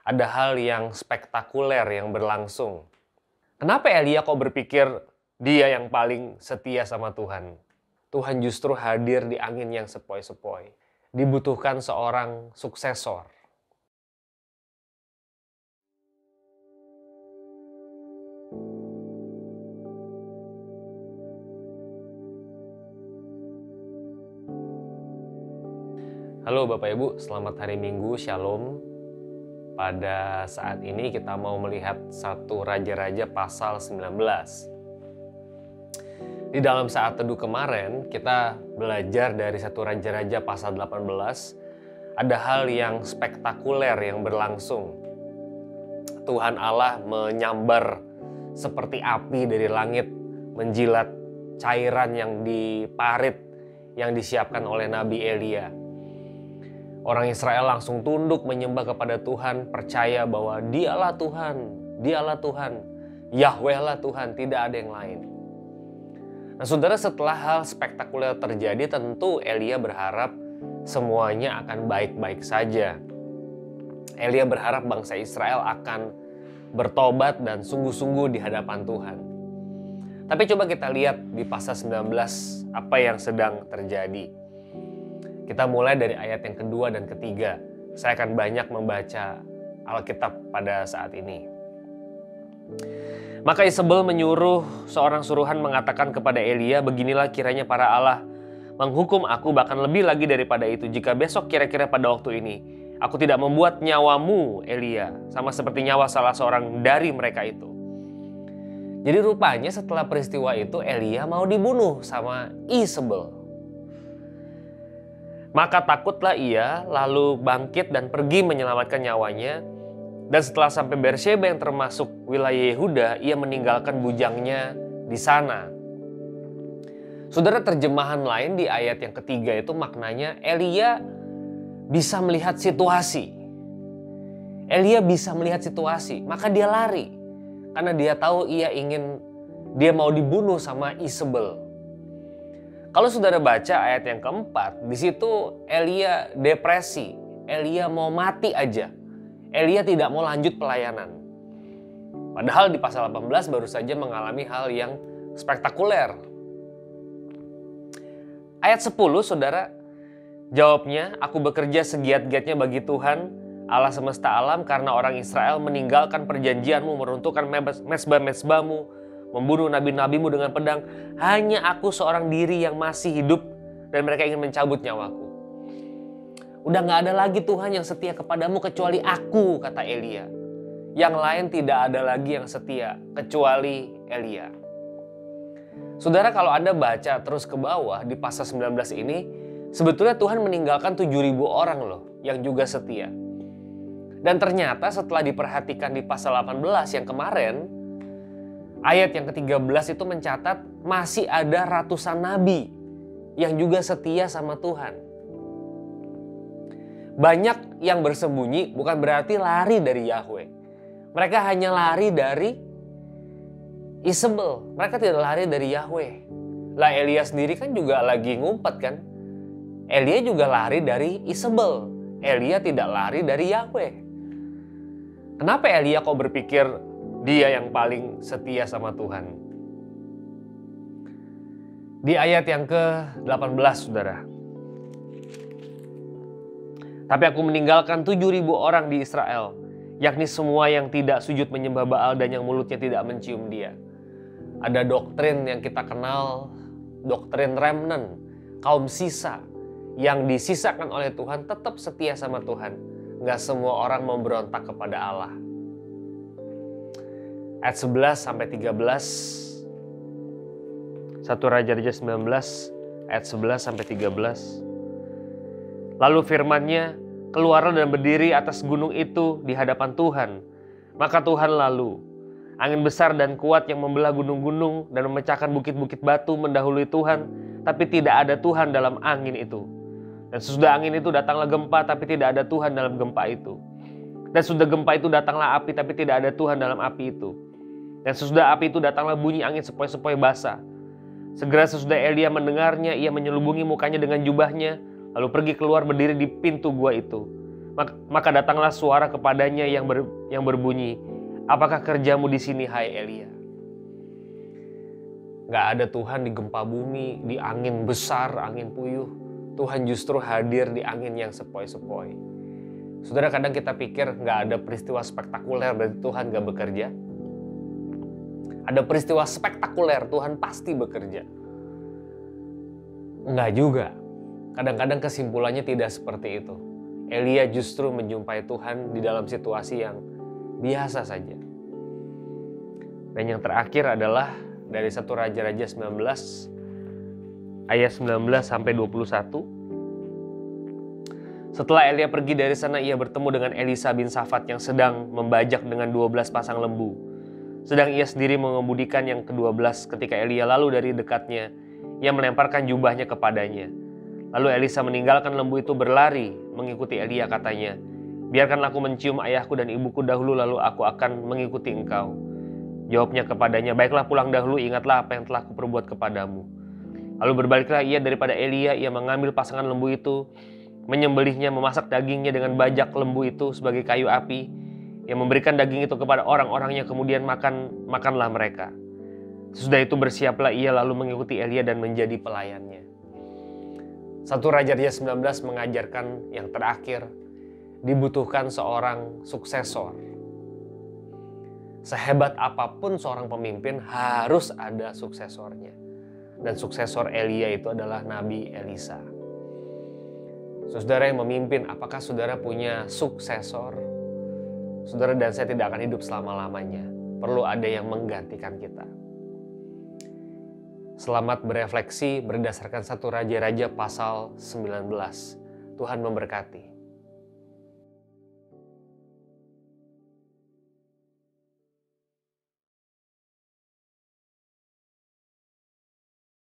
ada hal yang spektakuler yang berlangsung. Kenapa Elia kok berpikir dia yang paling setia sama Tuhan? Tuhan justru hadir di angin yang sepoi-sepoi. Dibutuhkan seorang suksesor. Halo Bapak Ibu, selamat hari Minggu, Shalom. Pada saat ini kita mau melihat 1 Raja-Raja pasal 19. Di dalam saat teduh kemarin, kita belajar dari 1 Raja-Raja pasal 18. Ada hal yang spektakuler yang berlangsung. Tuhan Allah menyambar seperti api dari langit, menjilat cairan yang diparit, yang disiapkan oleh Nabi Elia. Orang Israel langsung tunduk menyembah kepada Tuhan, percaya bahwa dialah Tuhan, Yahweh lah Tuhan, tidak ada yang lain. Nah saudara, setelah hal spektakuler terjadi, tentu Elia berharap semuanya akan baik-baik saja. Elia berharap bangsa Israel akan bertobat dan sungguh-sungguh di hadapan Tuhan. Tapi coba kita lihat di pasal 19 apa yang sedang terjadi. Kita mulai dari ayat yang kedua dan ketiga. Saya akan banyak membaca Alkitab pada saat ini. Maka Isabel menyuruh seorang suruhan mengatakan kepada Elia, beginilah kiranya para Allah menghukum aku bahkan lebih lagi daripada itu, jika besok kira-kira pada waktu ini aku tidak membuat nyawamu, Elia, sama seperti nyawa salah seorang dari mereka itu. Jadi rupanya setelah peristiwa itu Elia mau dibunuh sama Isabel. Maka takutlah ia, lalu bangkit dan pergi menyelamatkan nyawanya. Dan setelah sampai Beersheba yang termasuk wilayah Yehuda, ia meninggalkan bujangnya di sana. Saudara, terjemahan lain di ayat yang ketiga itu maknanya Elia bisa melihat situasi. Elia bisa melihat situasi, maka dia lari. Karena dia tahu dia mau dibunuh sama Isabel. Kalau saudara baca ayat yang keempat, di situ Elia depresi, Elia mau mati aja. Elia tidak mau lanjut pelayanan. Padahal di pasal 18 baru saja mengalami hal yang spektakuler. Ayat 10, saudara, jawabnya, aku bekerja segiat-giatnya bagi Tuhan, Allah semesta alam, karena orang Israel meninggalkan perjanjianmu, meruntuhkan mezbah-mezbahmu, membunuh nabi-nabimu dengan pedang. Hanya aku seorang diri yang masih hidup dan mereka ingin mencabut nyawaku. Udah gak ada lagi Tuhan yang setia kepadamu kecuali aku, kata Elia. Yang lain tidak ada lagi yang setia kecuali Elia. Saudara, kalau Anda baca terus ke bawah di pasal 19 ini, sebetulnya Tuhan meninggalkan 7.000 orang loh yang juga setia. Dan ternyata setelah diperhatikan di pasal 18 yang kemarin, ayat yang ke-13 itu mencatat masih ada ratusan nabi yang juga setia sama Tuhan. Banyak yang bersembunyi bukan berarti lari dari Yahweh. Mereka hanya lari dari Isabel. Mereka tidak lari dari Yahweh. Lah Elia sendiri kan juga lagi ngumpet kan. Elia juga lari dari Isabel. Elia tidak lari dari Yahweh. Kenapa Elia kok berpikir dia yang paling setia sama Tuhan? Di ayat yang ke-18, saudara. Tapi aku meninggalkan 7.000 orang di Israel, yakni semua yang tidak sujud menyembah Baal dan yang mulutnya tidak mencium dia. Ada doktrin yang kita kenal, doktrin remnant, kaum sisa, yang disisakan oleh Tuhan tetap setia sama Tuhan. Gak semua orang memberontak kepada Allah. Ayat 11 sampai 13. 1 Raja-Raja 19 ayat 11 sampai 13. Lalu firman-Nya, keluarlah dan berdiri atas gunung itu di hadapan Tuhan. Maka Tuhan lalu, angin besar dan kuat yang membelah gunung-gunung dan memecahkan bukit-bukit batu mendahului Tuhan, tapi tidak ada Tuhan dalam angin itu. Dan sesudah angin itu datanglah gempa, tapi tidak ada Tuhan dalam gempa itu. Dan sesudah gempa itu datanglah api, tapi tidak ada Tuhan dalam api itu. Dan sesudah api itu datanglah bunyi angin sepoi-sepoi basah. Segera sesudah Elia mendengarnya, ia menyelubungi mukanya dengan jubahnya, lalu pergi keluar berdiri di pintu gua itu. Maka datanglah suara kepadanya yang berbunyi, apakah kerjamu di sini, hai Elia? Gak ada Tuhan di gempa bumi, di angin besar, angin puyuh. Tuhan justru hadir di angin yang sepoi-sepoi. Saudara, kadang kita pikir gak ada peristiwa spektakuler berarti Tuhan gak bekerja. Ada peristiwa spektakuler, Tuhan pasti bekerja. Enggak juga. Kadang-kadang kesimpulannya tidak seperti itu. Elia justru menjumpai Tuhan di dalam situasi yang biasa saja. Dan yang terakhir adalah dari 1 Raja-Raja 19 ayat 19 sampai 21. Setelah Elia pergi dari sana, ia bertemu dengan Elisa bin Safat yang sedang membajak dengan 12 pasang lembu. Sedang ia sendiri mengemudikan yang ke-12. Ketika Elia lalu dari dekatnya, ia melemparkan jubahnya kepadanya. Lalu Elisa meninggalkan lembu itu berlari mengikuti Elia, katanya, biarkanlah aku mencium ayahku dan ibuku dahulu, lalu aku akan mengikuti engkau. Jawabnya kepadanya, baiklah, pulang dahulu, ingatlah apa yang telah kuperbuat kepadamu. Lalu berbaliklah ia daripada Elia, ia mengambil pasangan lembu itu, menyembelihnya, memasak dagingnya dengan bajak lembu itu sebagai kayu api. Ia memberikan daging itu kepada orang-orangnya, kemudian makanlah mereka. Sesudah itu bersiaplah ia lalu mengikuti Elia dan menjadi pelayannya. 1 Raja-Raja 19 mengajarkan yang terakhir, dibutuhkan seorang suksesor. Sehebat apapun seorang pemimpin, harus ada suksesornya. Dan suksesor Elia itu adalah Nabi Elisa. Saudara yang memimpin, apakah saudara punya suksesor? Saudara dan saya tidak akan hidup selama-lamanya. Perlu ada yang menggantikan kita. Selamat berefleksi berdasarkan 1 Raja-Raja pasal 19. Tuhan memberkati.